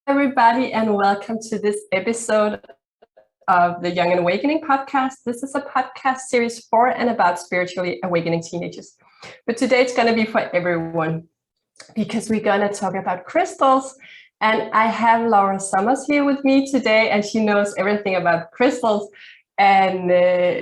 everybody, and welcome to this episode of the Young and Awakening podcast. This is a podcast series for and about spiritually awakening teenagers. But today it's going to be for everyone because we're going to talk about crystals. And I have Laura Summers here with me today, and she knows everything about crystals. And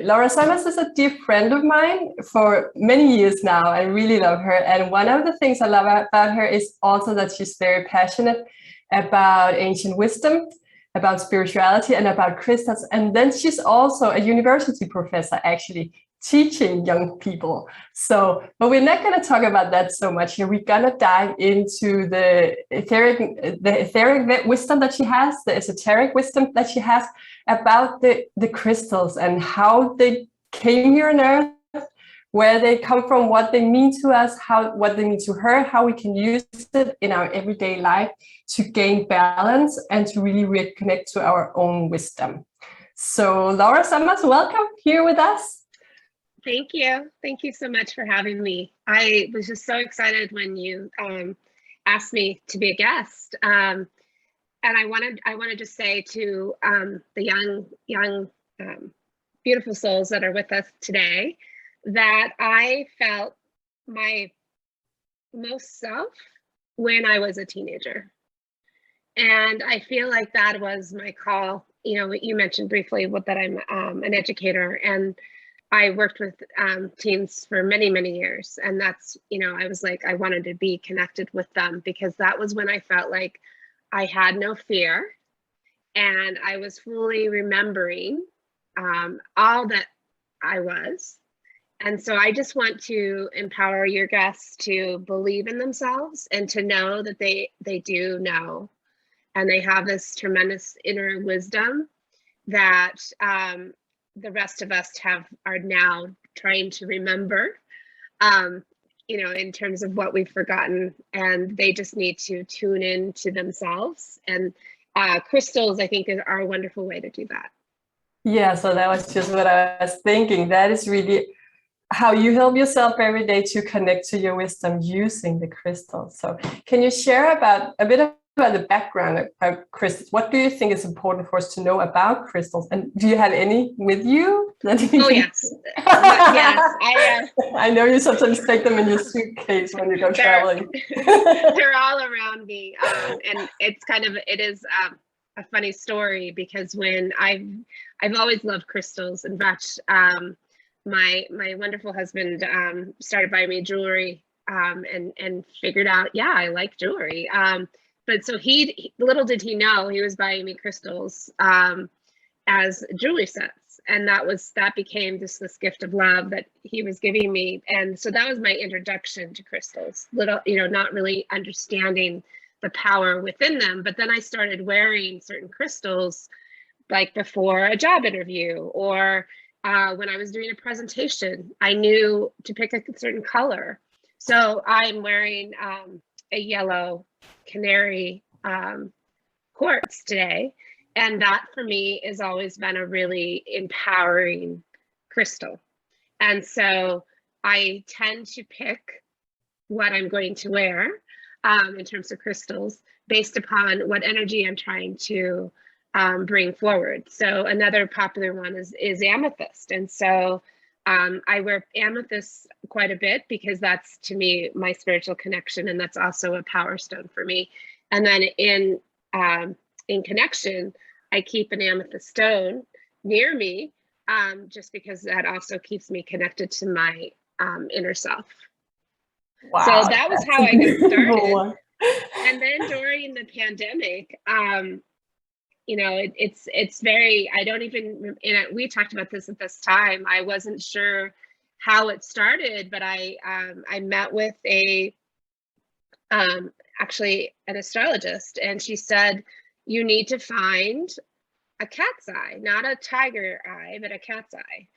Laura Summers is a dear friend of mine for many years now. I really love her. And one of the things I love about her is also that she's very passionate about ancient wisdom, about spirituality, and about crystals. And then she's also a university professor, actually teaching young people. But we're not going to talk about that so much here. We're going to dive into the etheric wisdom that she has, the esoteric wisdom that she has about the crystals and how they came here on Earth, where they come from, what they mean to us, what they mean to her, how we can use it in our everyday life to gain balance and to really reconnect to our own wisdom. So Laura Summers, welcome here with us. Thank you. Thank you so much for having me. I was just so excited when you asked me to be a guest. And I wanted to just say to the young, beautiful souls that are with us today, that I felt my most self when I was a teenager. And I feel like that was my call. You know, you mentioned briefly that I'm an educator, and I worked with teens for many, many years. And that's, I was like, I wanted to be connected with them because that was when I felt like I had no fear and I was fully remembering all that I was. And so I just want to empower your guests to believe in themselves and to know that they do know, and they have this tremendous inner wisdom that the rest of us are now trying to remember, in terms of what we've forgotten, and they just need to tune in to themselves. And crystals, I think, are a wonderful way to do that. Yeah, so that was just what I was thinking. That is really how you help yourself every day to connect to your wisdom using the crystals. So can you share a bit about the background of crystals? What do you think is important for us to know about crystals? And do you have any with you? Oh, yes. Yes. I know you sometimes take them in your suitcase when you go traveling. They're all around me. And it is a funny story because when I've always loved crystals. In fact, my wonderful husband started buying me jewelry and figured out, I like jewelry. But so little did he know, he was buying me crystals as jewelry sets. And that became just this gift of love that he was giving me. And so that was my introduction to crystals, not really understanding the power within them. But then I started wearing certain crystals like before a job interview, or when I was doing a presentation, I knew to pick a certain color. So I'm wearing a yellow canary quartz today. And that for me has always been a really empowering crystal. And so I tend to pick what I'm going to wear in terms of crystals based upon what energy I'm trying to bring forward. So another popular one is amethyst. And so I wear amethyst quite a bit because that's, to me, my spiritual connection. And that's also a power stone for me. And then in connection, I keep an amethyst stone near me just because that also keeps me connected to my inner self. Wow, so that was how I got started. And then during the pandemic, it's very, I don't even, we talked about this at this time. I wasn't sure how it started, but I met with actually an astrologist, and she said, you need to find a cat's eye, not a tiger eye, but a cat's eye.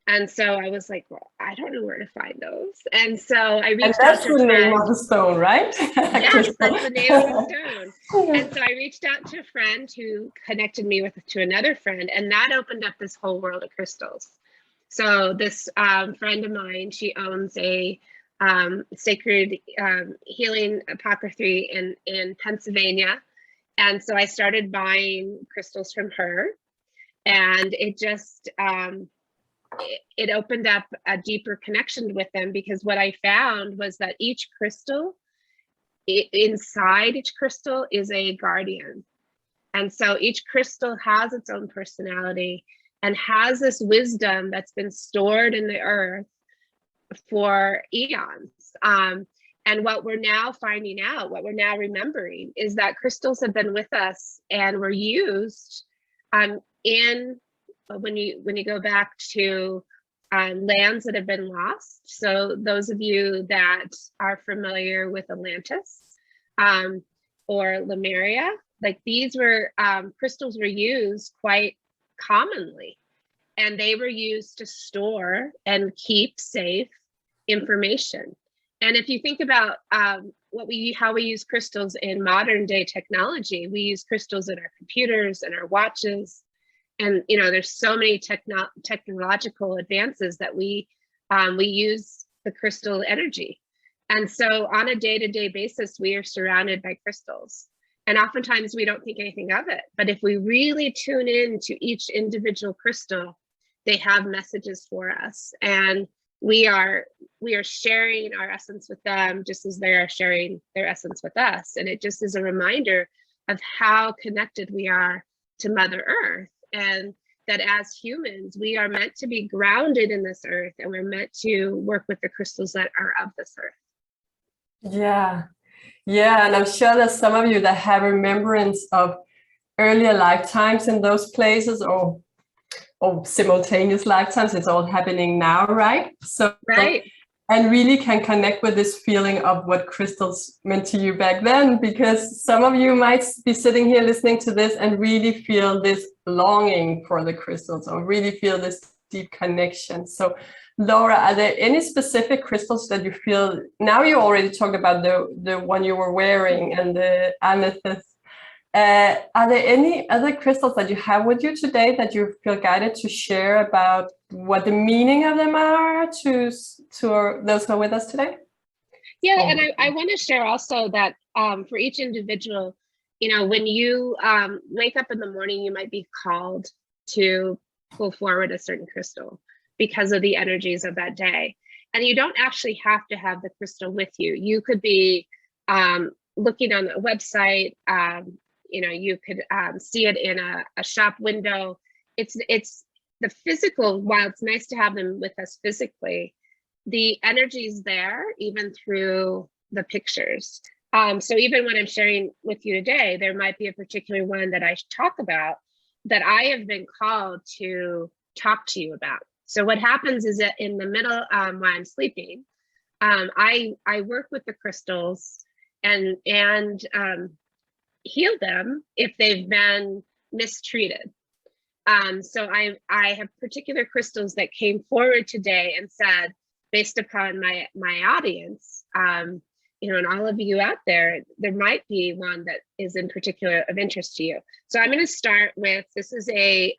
And so I was like, well, I don't know where to find those. And so I reached out to a friend. That's the name of the stone, right? Yes, that's the name of the stone. And so I reached out to a friend who connected me to another friend, and that opened up this whole world of crystals. So this friend of mine, she owns a sacred healing apothecary in Pennsylvania. And so I started buying crystals from her, and it just, it opened up a deeper connection with them, because what I found was that each crystal, inside each crystal is a guardian. And so each crystal has its own personality and has this wisdom that's been stored in the earth for eons. And what we're now finding out, what we're now remembering, is that crystals have been with us and were used in, when you go back to lands that have been lost. So those of you that are familiar with Atlantis or Lemuria, like these were, crystals were used quite commonly, and they were used to store and keep safe information. And if you think about how we use crystals in modern day technology, we use crystals in our computers and our watches. And, you know, there's so many technological advances that we use the crystal energy. And so on a day-to-day basis, we are surrounded by crystals. And oftentimes we don't think anything of it. But if we really tune in to each individual crystal, they have messages for us. And we are sharing our essence with them just as they are sharing their essence with us. And it just is a reminder of how connected we are to Mother Earth, and that as humans, we are meant to be grounded in this earth, and we're meant to work with the crystals that are of this earth. Yeah. Yeah, and I'm sure there's some of you that have remembrance of earlier lifetimes in those places, or simultaneous lifetimes. It's all happening now, right? So, right. And really can connect with this feeling of what crystals meant to you back then, because some of you might be sitting here listening to this and really feel this longing for the crystals, or really feel this deep connection. So Laura, are there any specific crystals that you feel, now you already talked about the one you were wearing and the amethyst, are there any other crystals that you have with you today that you feel guided to share about what the meaning of them are to those who are with us today? Yeah, and I want to share also that for each individual, you know, when you wake up in the morning, you might be called to pull forward a certain crystal because of the energies of that day. And you don't actually have to have the crystal with you. You could be looking on a website, you know, you could see it in a shop window. It's the physical, while it's nice to have them with us physically, the energy's there even through the pictures. So even when I'm sharing with you today, there might be a particular one that I talk about that I have been called to talk to you about. So what happens is that in the middle, while I'm sleeping, I work with the crystals and heal them if they've been mistreated. So I have particular crystals that came forward today and said, based upon my audience, you know, and all of you out there, there might be one that is in particular of interest to you. So I'm going to start with, this is a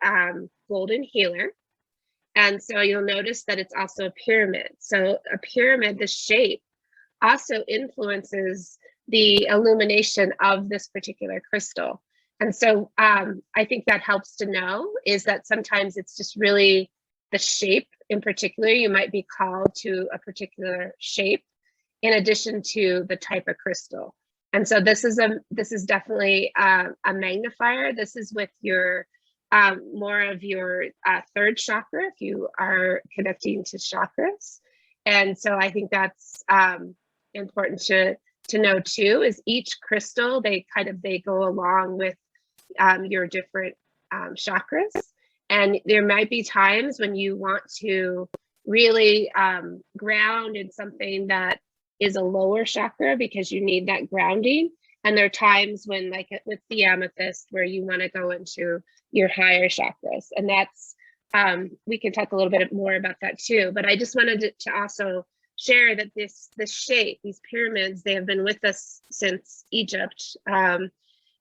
golden healer. And so you'll notice that it's also a pyramid. So a pyramid, the shape, also influences the illumination of this particular crystal. And so I think that helps to know is that sometimes it's just really the shape in particular. You might be called to a particular shape in addition to the type of crystal. And so this is definitely a magnifier. This is with your more of your third chakra, if you are connecting to chakras. And so I think that's important to know too, is each crystal, they go along with your different chakras. And there might be times when you want to really ground in something that is a lower chakra because you need that grounding. And there are times when, like with the amethyst, where you want to go into your higher chakras. And that's, we can talk a little bit more about that too. But I just wanted to also share that this shape, these pyramids, they have been with us since Egypt.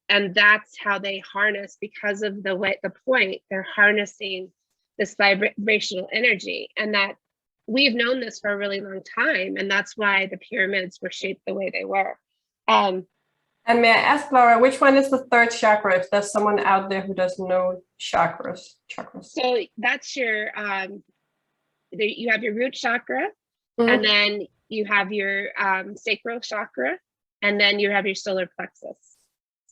And that's how they harness, because of the point, they're harnessing this vibrational energy. And that we've known this for a really long time. And that's why the pyramids were shaped the way they were. And may I ask, Laura, which one is the third chakra, if there's someone out there who doesn't know chakras? So that's your, you have your root chakra, and then you have your sacral chakra, and then you have your solar plexus.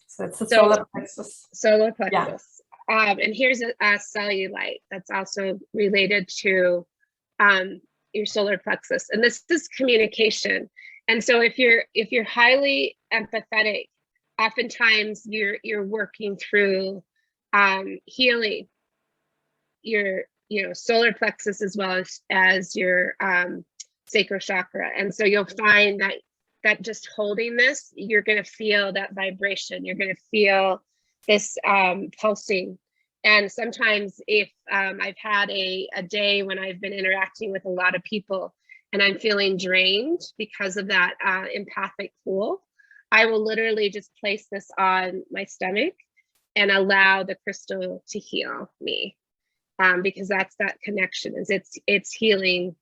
So it's the solar plexus. Solar plexus. Yeah. And here's a cellulite that's also related to your solar plexus, and this is communication. And so if you're highly empathetic, oftentimes you're working through healing your solar plexus as well as your sacral chakra. And so you'll find that just holding this, you're going to feel that vibration. You're going to feel this pulsing. And sometimes if I've had a day when I've been interacting with a lot of people and I'm feeling drained because of that empathic pull, I will literally just place this on my stomach and allow the crystal to heal me. Because that's that connection, is it's healing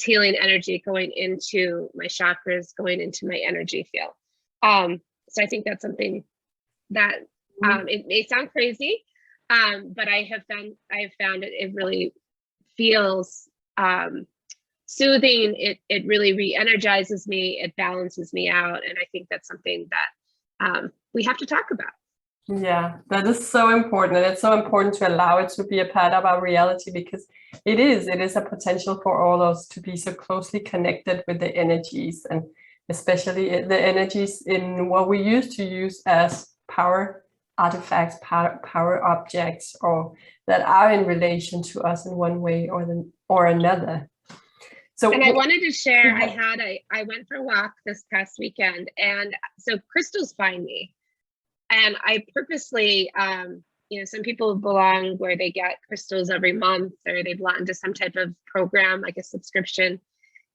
energy going into my chakras, going into my energy field. So I think that's something that it may sound crazy, but I have found it really feels soothing. It really re-energizes me, it balances me out, and I think that's something that we have to talk about. Yeah, that is so important. And it's so important to allow it to be a part of our reality, because it is a potential for all of us to be so closely connected with the energies, and especially the energies in what we used to use as power artifacts, power objects, or that are in relation to us in one way or another. So, and I wanted to share, I went for a walk this past weekend, and so crystals find me. And I purposely, some people belong where they get crystals every month, or they belong to some type of program, like a subscription.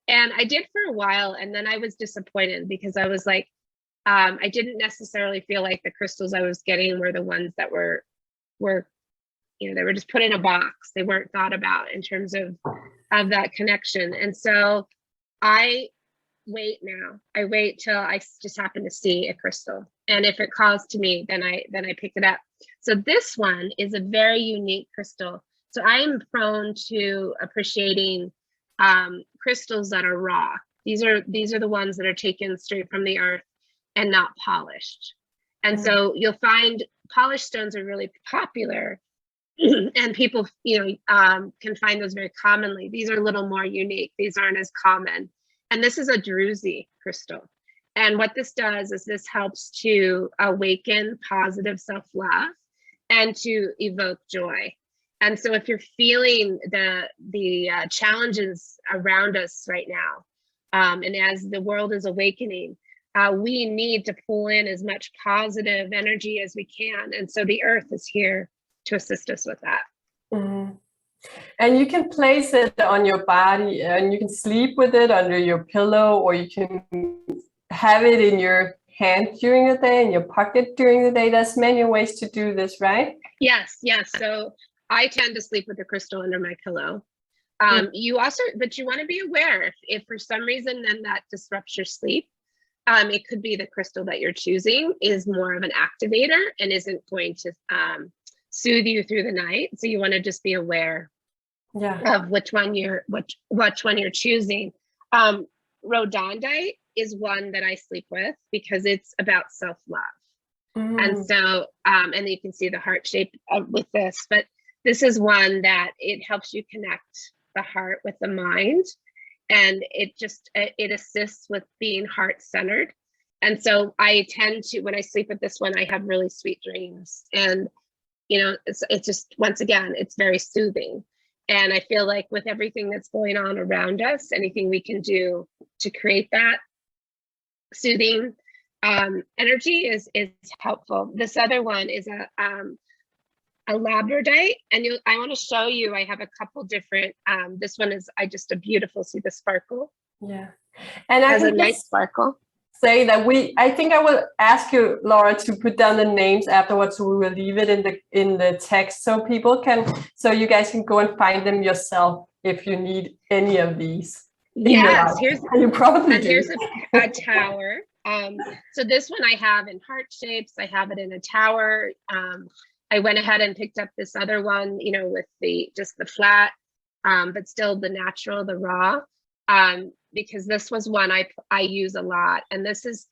And I did for a while, and then I was disappointed because I was like, I didn't necessarily feel like the crystals I was getting were the ones that were, they were just put in a box. They weren't thought about in terms of that connection. And so I wait till I just happen to see a crystal, and if it calls to me, then I pick it up. So this one is a very unique crystal. So I am prone to appreciating crystals that are raw. These are the ones that are taken straight from the earth and not polished. And so you'll find polished stones are really popular, and people can find those very commonly. These are a little more unique. These aren't as common. And this is a Druzy crystal. And what this does is this helps to awaken positive self-love and to evoke joy. And so if you're feeling the challenges around us right now, and as the world is awakening, we need to pull in as much positive energy as we can. And so the earth is here to assist us with that. Mm-hmm. And you can place it on your body, and you can sleep with it under your pillow, or you can have it in your hand during the day, in your pocket during the day. There's many ways to do this, right? Yes. So I tend to sleep with the crystal under my pillow. You also, but you want to be aware if for some reason then that disrupts your sleep. It could be the crystal that you're choosing is more of an activator and isn't going to soothe you through the night. So you want to just be aware of which one you're choosing. Rhodonite is one that I sleep with because it's about self-love. And so and you can see the heart shape with this, but this is one that it helps you connect the heart with the mind, and it assists with being heart-centered. And so I tend to, when I sleep with this one, I have really sweet dreams, and it's just, once again, it's very soothing. And I feel like with everything that's going on around us, anything we can do to create that soothing energy is helpful. This other one is a labradorite, and I want to show you, I have a couple different, this one is just a beautiful, see the sparkle? Yeah. And I has a nice sparkle. Say that I think I will ask you, Laura, to put down the names afterwards, so we will leave it in the text so you guys can go and find them yourself if you need any of these. Yes, you probably do. Here's a tower. So this one I have in heart shapes. I have it in a tower. I went ahead and picked up this other one, with just the flat, but still the natural, the raw, because this was one I use a lot. And this is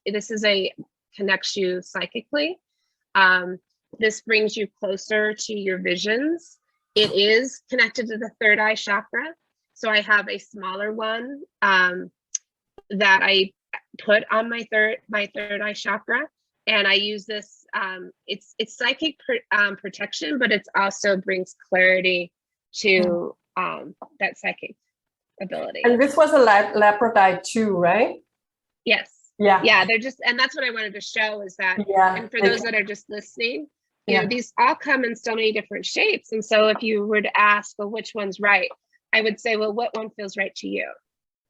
connects you psychically. This brings you closer to your visions. It is connected to the third eye chakra. So I have a smaller one that I put on my third eye chakra, and I use this. It's psychic protection, but it also brings clarity to that psychic ability. And this was a labradorite too, right? Yes. Yeah. They're just, and that's what I wanted to show is that. Yeah. And for those that are just listening, you know, these all come in so many different shapes. And so if you were to ask, well, which one's right? I would say, well, what one feels right to you?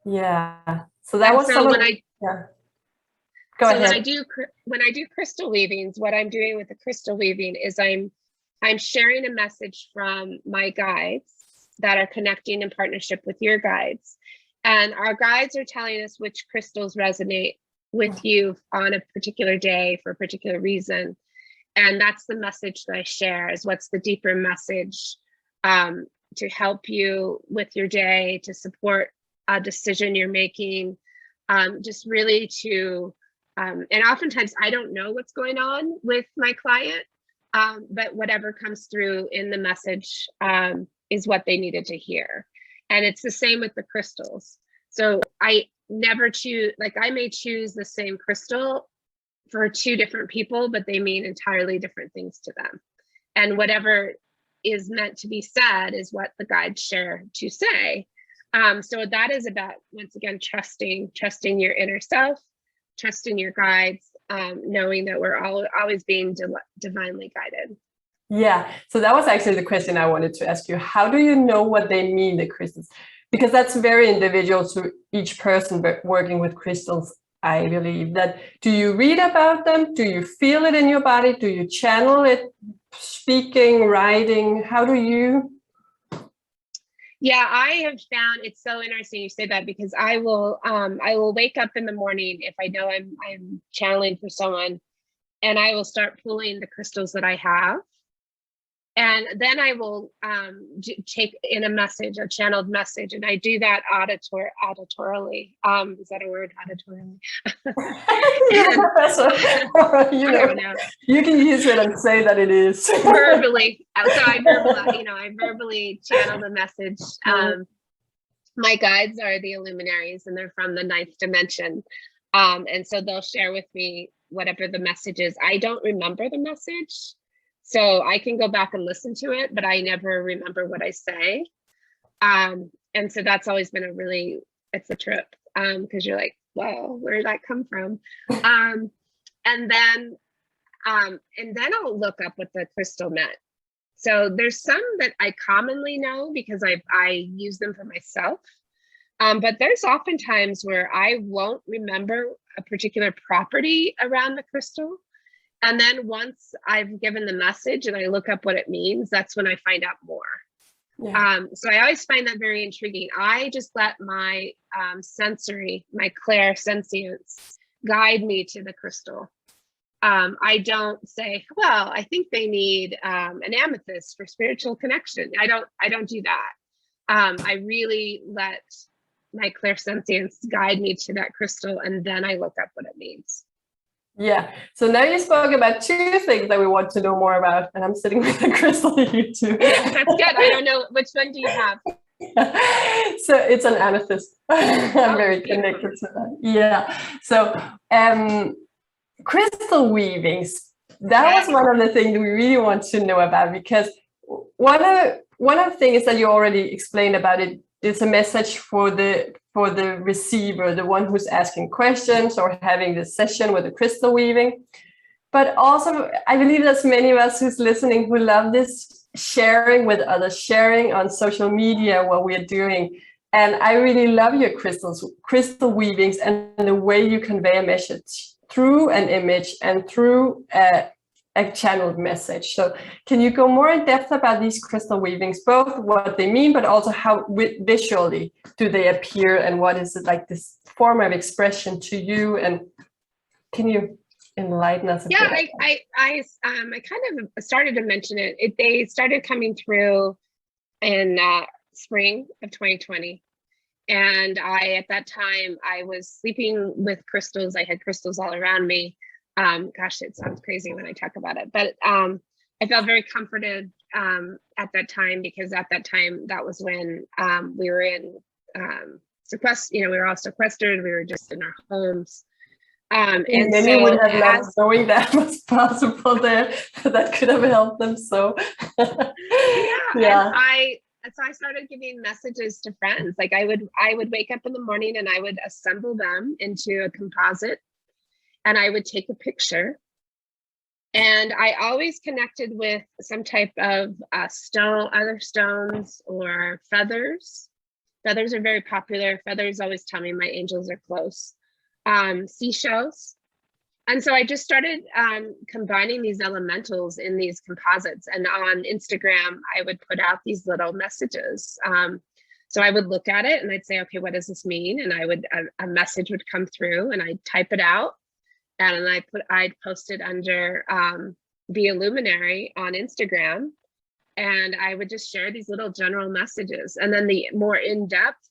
Yeah. So that was so when Go ahead. When I do crystal weavings, what I'm doing with the crystal weaving is I'm sharing a message from my guides that are connecting in partnership with your guides. And our guides are telling us which crystals resonate with you on a particular day for a particular reason. And that's the message that I share, is what's the deeper message to help you with your day, to support a decision you're making, just really to, and oftentimes I don't know what's going on with my client, but whatever comes through in the message is what they needed to hear. And it's the same with the crystals. So I never choose, like I may choose the same crystal for two different people, but they mean entirely different things to them. And whatever is meant to be said is what the guides share to say. So that is about, once again, trusting your inner self, trusting your guides, knowing that we're always being divinely guided. Yeah, so that was actually the question I wanted to ask you. How do you know what they mean, the crystals? Because that's very individual to each person, but working with crystals, I believe that. Do you read about them? Do you feel it in your body? Do you channel it, speaking, writing? How do you? Yeah, I have found it's so interesting you say that, because I will wake up in the morning if I know I'm channeling for someone, and I will start pulling the crystals that I have. And then I will take in a message, a channeled message, and I do that auditorily. Is that a word, auditorily? You can use it and say that it is. Verbally. So I verbally channel the message. My guides are the luminaries, and they're from the 9th dimension. And so they'll share with me whatever the message is. I don't remember the message. So I can go back and listen to it, but I never remember what I say. And so that's always been it's a trip, because you're like, wow, where did that come from? And then I'll look up what the crystal meant. So there's some that I commonly know because I use them for myself. But there's often times where I won't remember a particular property around the crystal. And then once I've given the message and I look up what it means, that's when I find out more. Yeah. So I always find that very intriguing. I just let my my clairsentience guide me to the crystal. I don't say, well, I think they need an amethyst for spiritual connection. I don't do that. I really let my clairsentience guide me to that crystal, and then I look up what it means. Yeah. So now you spoke about two things that we want to know more about, and I'm sitting with a crystal here too. Yeah, that's good. I don't know, which one do you have? So it's an amethyst. I'm very connected to that. Yeah. So crystal weavings, that was one of the things we really want to know about, because one of the things that you already explained about it is a message for the receiver, the one who's asking questions or having this session with the crystal weaving. But also, I believe there's many of us who's listening who love this sharing with others, sharing on social media what we're doing. And I really love your crystal weavings, and the way you convey a message through an image and through a channeled message. So can you go more in depth about these crystal weavings, both what they mean, but also how visually do they appear, and what is it like this form of expression to you? And Can you enlighten us a Yeah, bit? I kind of started to mention it. They started coming through in spring of 2020. And at that time, I was sleeping with crystals. I had crystals all around me. Gosh, it sounds crazy when I talk about it, but I felt very comforted at that time, because at that time, that was when we were in we were all sequestered. We were just in our homes. And many so would have not knowing that was possible there. That could have helped them. So yeah. And so I started giving messages to friends. Like I would wake up in the morning and I would assemble them into a composite, and I would take a picture. And I always connected with some type of stone, other stones, or feathers. Feathers are very popular. Feathers always tell me my angels are close. Seashells. And so I just started combining these elementals in these composites. And on Instagram, I would put out these little messages. So I would look at it and I'd say, okay, what does this mean? And a message would come through, and I'd type it out. And I'd post it under Be a Luminary on Instagram. And I would just share these little general messages. And then the more in-depth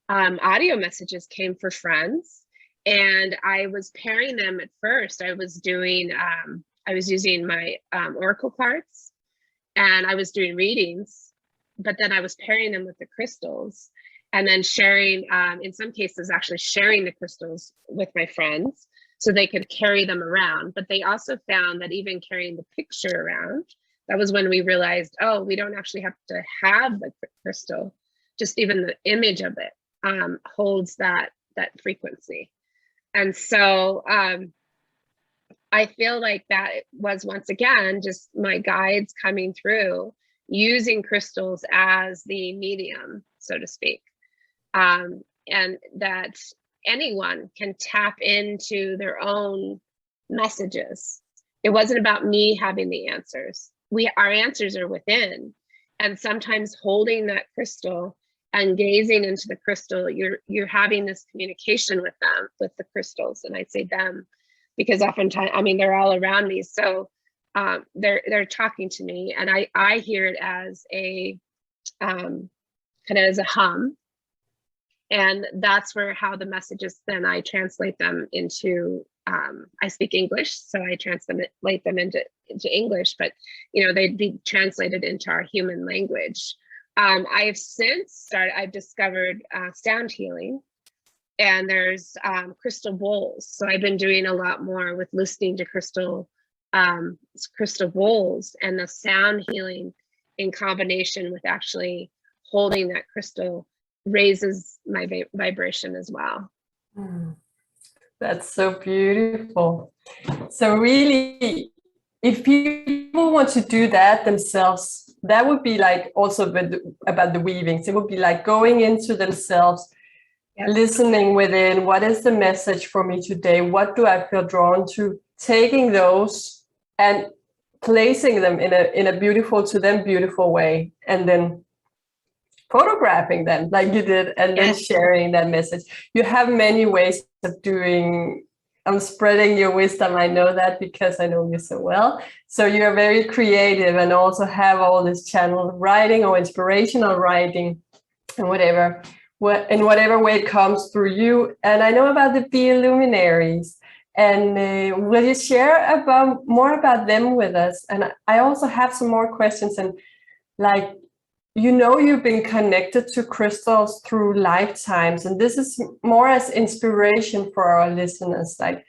audio messages came for friends. And I was pairing them at first. I was using my oracle cards, and I was doing readings, but then I was pairing them with the crystals, and then sharing, in some cases, actually sharing the crystals with my friends so they could carry them around. But they also found that even carrying the picture around, that was when we realized, oh, we don't actually have to have the crystal, just even the image of it holds that frequency. And so I feel like that was, once again, just my guides coming through, using crystals as the medium, so to speak. And that anyone can tap into their own messages. It wasn't about me having the answers. Our answers are within. And sometimes holding that crystal and gazing into the crystal, you're having this communication with them, with the crystals. And I say them because oftentimes, I mean, they're all around me. So they're talking to me, and I hear it as a kind of as a hum. And that's how the messages, then I translate them into, I speak English, so I translate them into English, but they'd be translated into our human language. I've discovered sound healing, and there's crystal bowls. So I've been doing a lot more with listening to crystal bowls, and the sound healing in combination with actually holding that crystal raises my vibration as well. That's so beautiful. So really, if people want to do that themselves, that would be like also about the weavings. It would be like going into themselves, yes, listening within, what is the message for me today? What do I feel drawn to? Taking those and placing them in a beautiful, to them beautiful way, and then photographing them like you did, and then sharing that message. You have many ways of doing, spreading your wisdom. I know that because I know you so well. So you're very creative, and also have all this channel writing or inspirational writing, and whatever way it comes through you. And I know about the Luminaries. And will you share more about them with us? And I also have some more questions. And like, you've been connected to crystals through lifetimes, and this is more as inspiration for our listeners. Like,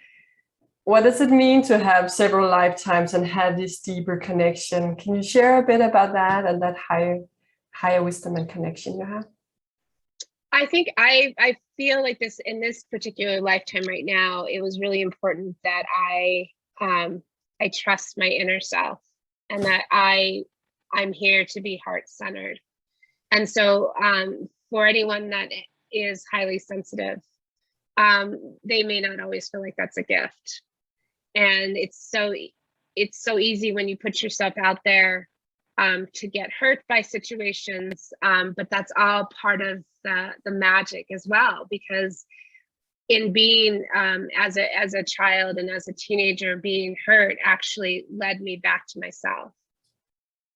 what does it mean to have several lifetimes and have this deeper connection? Can you share a bit about that and that higher wisdom and connection you have? I think I feel like this in this particular lifetime right now, it was really important that I trust my inner self, and that I'm here to be heart-centered. And so for anyone that is highly sensitive, they may not always feel like that's a gift. And it's so easy when you put yourself out there to get hurt by situations, but that's all part of the magic as well, because in being as a child and as a teenager, being hurt actually led me back to myself.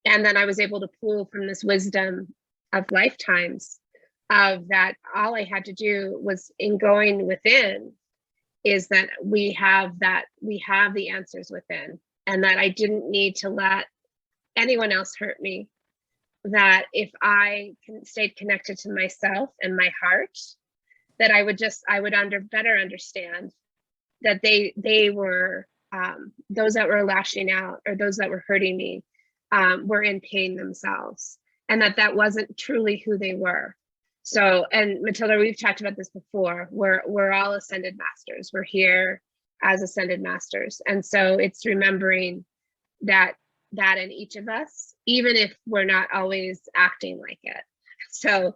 And then I was able to pull from this wisdom of lifetimes of that all I had to do was, in going within, is that we have the answers within, and that I didn't need to let anyone else hurt me. That if I stayed connected to myself and my heart, that I would better understand that they were those that were lashing out, or those that were hurting me, were in pain themselves, and that wasn't truly who they were. So, and Matilda, we've talked about this before. We're all ascended masters. We're here as ascended masters, and so it's remembering that in each of us, even if we're not always acting like it. So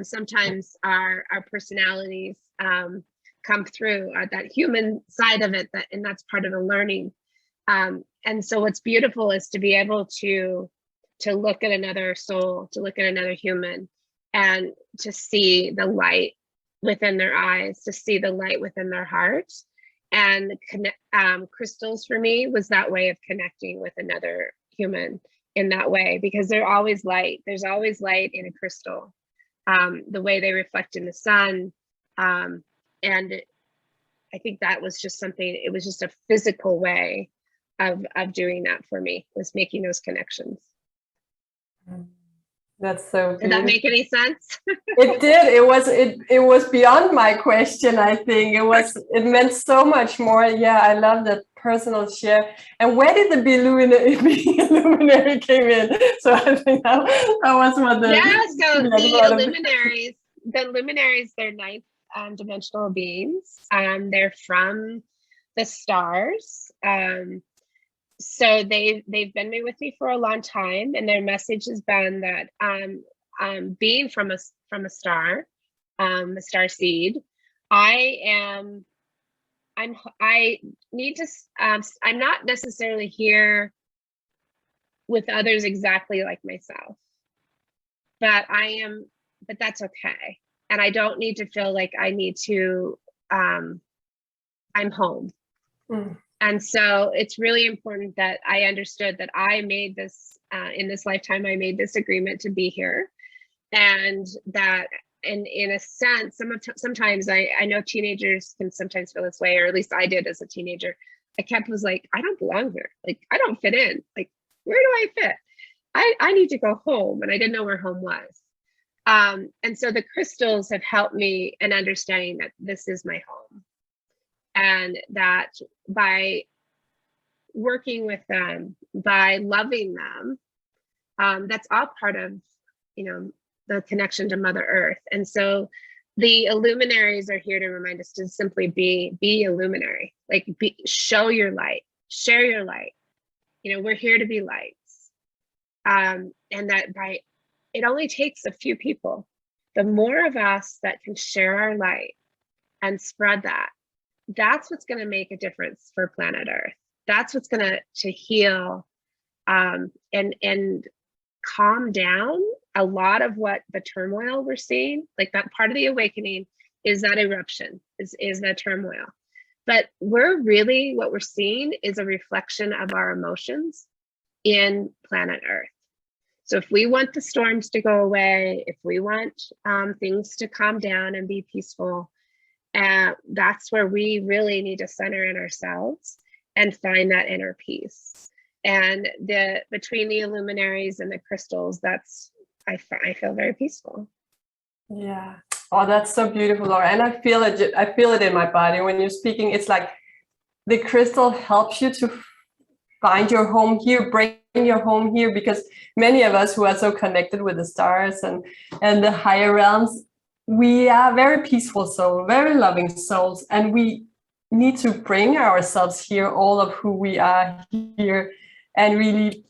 sometimes our personalities come through that human side of it, and that's part of the learning. And so what's beautiful is to be able to look at another soul, to look at another human, and to see the light within their eyes, to see the light within their heart. And crystals for me was that way of connecting with another human in that way, because they're always light. There's always light in a crystal, the way they reflect in the sun. And I think that was just something, it was just a physical way of doing that for me, was making those connections. That's so beautiful. Did that make any sense? It did. It was beyond my question. I think it meant so much more. Yeah, I love that personal share. And where did the Luminary came in? So I think that was what the so the luminaries, they're ninth dimensional beings. They're from the stars. So they've been with me for a long time, and their message has been that being from a star, the star seed, I'm not necessarily here with others exactly like myself, but that's okay. And I don't need to feel like I need to, I'm home. And so it's really important that I understood that I made this, in this lifetime, I made this agreement to be here. And that, in a sense, sometimes I know teenagers can sometimes feel this way, or at least I did as a teenager. I was like, I don't belong here. Like, I don't fit in. Like, where do I fit? I need to go home. And I didn't know where home was. And so the crystals have helped me in understanding that this is my home. And that by working with them, by loving them, that's all part of, the connection to Mother Earth. And so the luminaries are here to remind us to simply be a luminary, like show your light, share your light. We're here to be lights. And that it only takes a few people. The more of us that can share our light and spread that, that's what's going to make a difference for planet Earth. That's what's going to heal and calm down a lot of what the turmoil we're seeing. Like, that part of the awakening is that eruption, is that turmoil. But what we're seeing is a reflection of our emotions in planet Earth. So if we want the storms to go away, if we want things to calm down and be peaceful, that's where we really need to center in ourselves and find that inner peace. And between the luminaries and the crystals, I feel very peaceful. Yeah. Oh, that's so beautiful, Laura. And I feel it in my body when you're speaking. It's like the crystal helps you to find your home here, bring your home here, because many of us who are so connected with the stars and the higher realms, we are very peaceful souls, very loving souls, and we need to bring ourselves here, all of who we are here, and really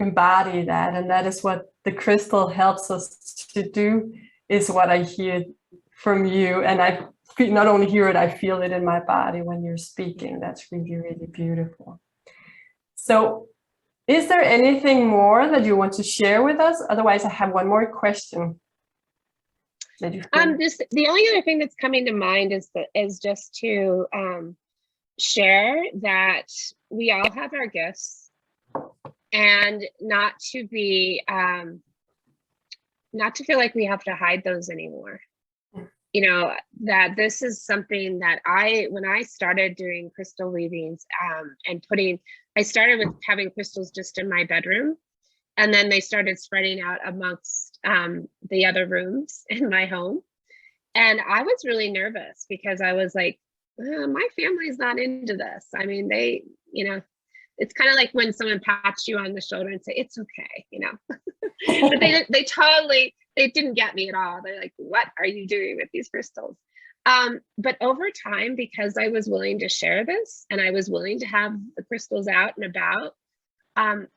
embody that. And that is what the crystal helps us to do, is what I hear from you. And I not only hear it, I feel it in my body when you're speaking. That's really, really beautiful. So is there anything more that you want to share with us? Otherwise, I have one more question. that you feel? Just the only other thing that's coming to mind is just to share that we all have our gifts, and not to feel like we have to hide those anymore. You know, that this is something that when I started doing crystal weavings, I started with having crystals just in my bedroom, and then they started spreading out amongst the other rooms in my home. And I was really nervous because I was like, my family's not into this. I mean, it's kind of like when someone pats you on the shoulder and say, it's okay, you know. But they didn't get me at all. They're like, what are you doing with these crystals? But over time, because I was willing to share this and I was willing to have the crystals out and about,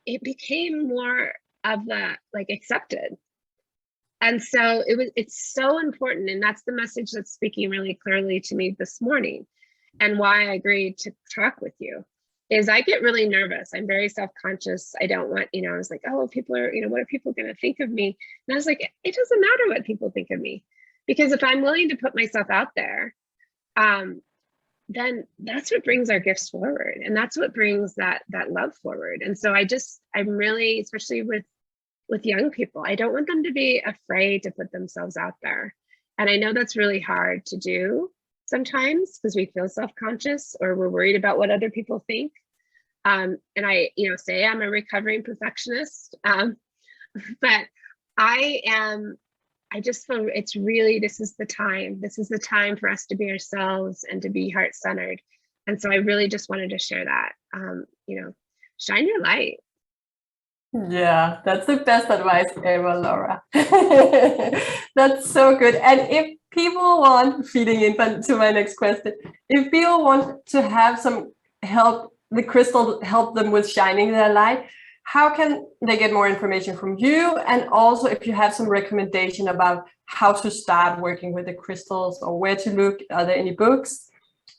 it became more of the accepted. And so it's so important. And that's the message that's speaking really clearly to me this morning, and why I agreed to talk with you. Is I get really nervous. I'm very self-conscious. I don't want, I was like, oh, people are, what are people going to think of me? And I was like, it doesn't matter what people think of me, because if I'm willing to put myself out there, then that's what brings our gifts forward. And that's what brings that love forward. And so I'm really, especially with young people, I don't want them to be afraid to put themselves out there. And I know that's really hard to do sometimes because we feel self-conscious or we're worried about what other people think. And I, say I'm a recovering perfectionist, but I just feel it's really, this is the time for us to be ourselves and to be heart-centered. And so I really just wanted to share that, shine your light. Yeah, that's the best advice ever, Laura. That's so good. And if people want, feeding into my next question, if people want to have some help, the crystal help them with shining their light, how can they get more information from you? And also if you have some recommendation about how to start working with the crystals or where to look, are there any books?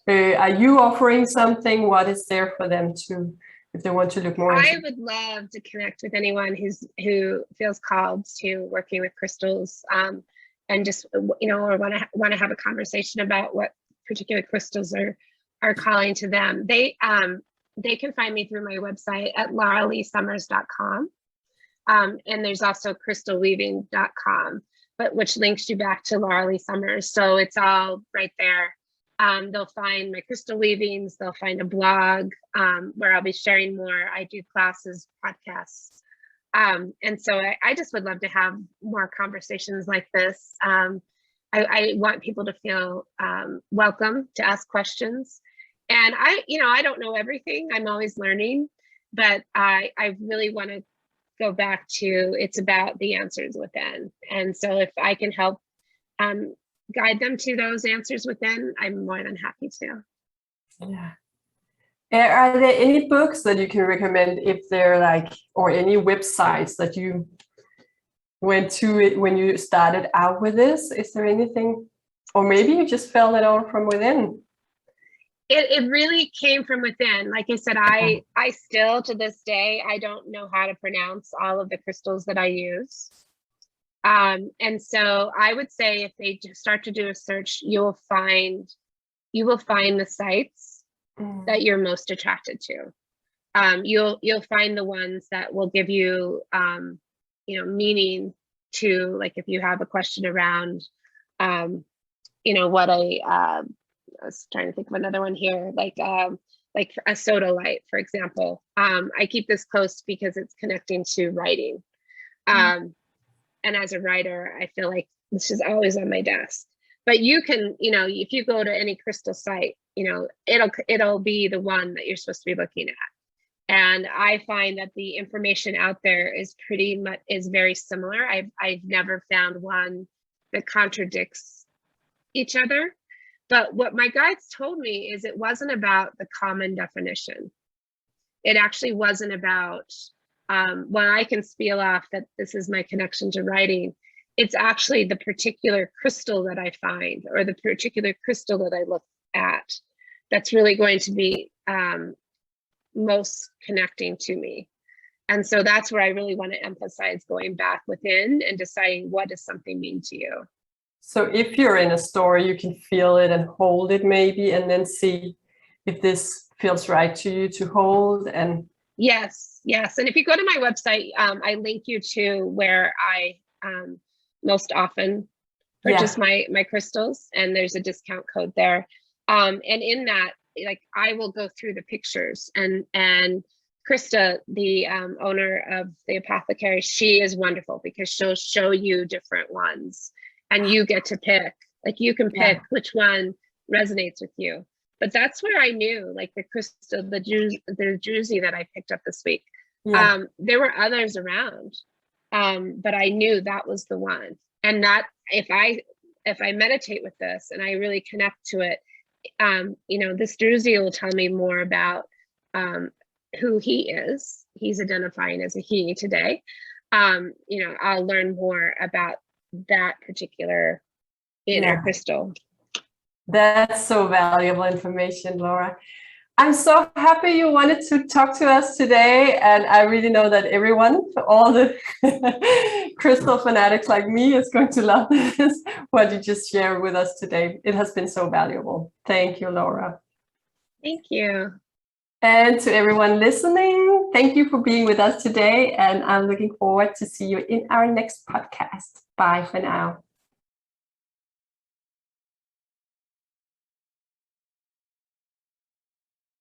Are you offering something? What is there for them to, if they want to look more? I would love to connect with anyone who feels called to working with crystals, and just, or want to have a conversation about what particular crystals are calling to them. They can find me through my website at lauraleesummers.com. And there's also crystalweaving.com, which links you back to Laura Lee Summers. So it's all right there. They'll find my crystal weavings. They'll find a blog where I'll be sharing more. I do classes, podcasts. And so I just would love to have more conversations like this. I want people to feel welcome to ask questions. And I don't know everything. I'm always learning, but I really want to go back to, it's about the answers within. And so if I can help guide them to those answers within, I'm more than happy to. Yeah. Are there any books that you can recommend if they're or any websites that you went to when you started out with this? Is there anything, or maybe you just felt it all from within? It really came from within. Like I said, I still to this day, I don't know how to pronounce all of the crystals that I use. And so I would say if they just start to do a search, you will find the sites that you're most attracted to. You'll find the ones that will give you, meaning to, like, if you have a question around, what I was trying to think of another one here, like a soda light, for example. I keep this close because it's connecting to writing. And as a writer, I feel like this is always on my desk. But you can, if you go to any crystal site, it'll be the one that you're supposed to be looking at. And I find that the information out there is very similar. I've never found one that contradicts each other. But what my guides told me is it wasn't about the common definition. It actually wasn't about, when I can spiel off that this is my connection to writing, it's actually the particular crystal that I find, or the particular crystal that I look at, that's really going to be most connecting to me. And so that's where I really want to emphasize going back within and deciding, what does something mean to you? So if you're in a store, you can feel it and hold it maybe, and then see if this feels right to you to hold. And yes. And if you go to my website, I link you to where I most often purchase my crystals, and there's a discount code there. And in that, like, I will go through the pictures, and Krista, the owner of the apothecary, she is wonderful because she'll show you different ones, and you get to pick. Like, you can pick which one resonates with you. But that's where I knew, like, the crystal, the Druzy that I picked up this week. There were others around, but I knew that was the one. And that if I meditate with this and I really connect to it, you know, this Druzy will tell me more about who he is. He's identifying as a he today. You know, I'll learn more about that particular inner crystal. That's so valuable information, Laura. I'm so happy you wanted to talk to us today, and I really know that everyone, all the crystal fanatics like me, is going to love this, what you just shared with us today. It has been so valuable. Thank you, Laura. Thank you. And to everyone listening, thank you for being with us today, and I'm looking forward to see you in our next podcast. Bye for now.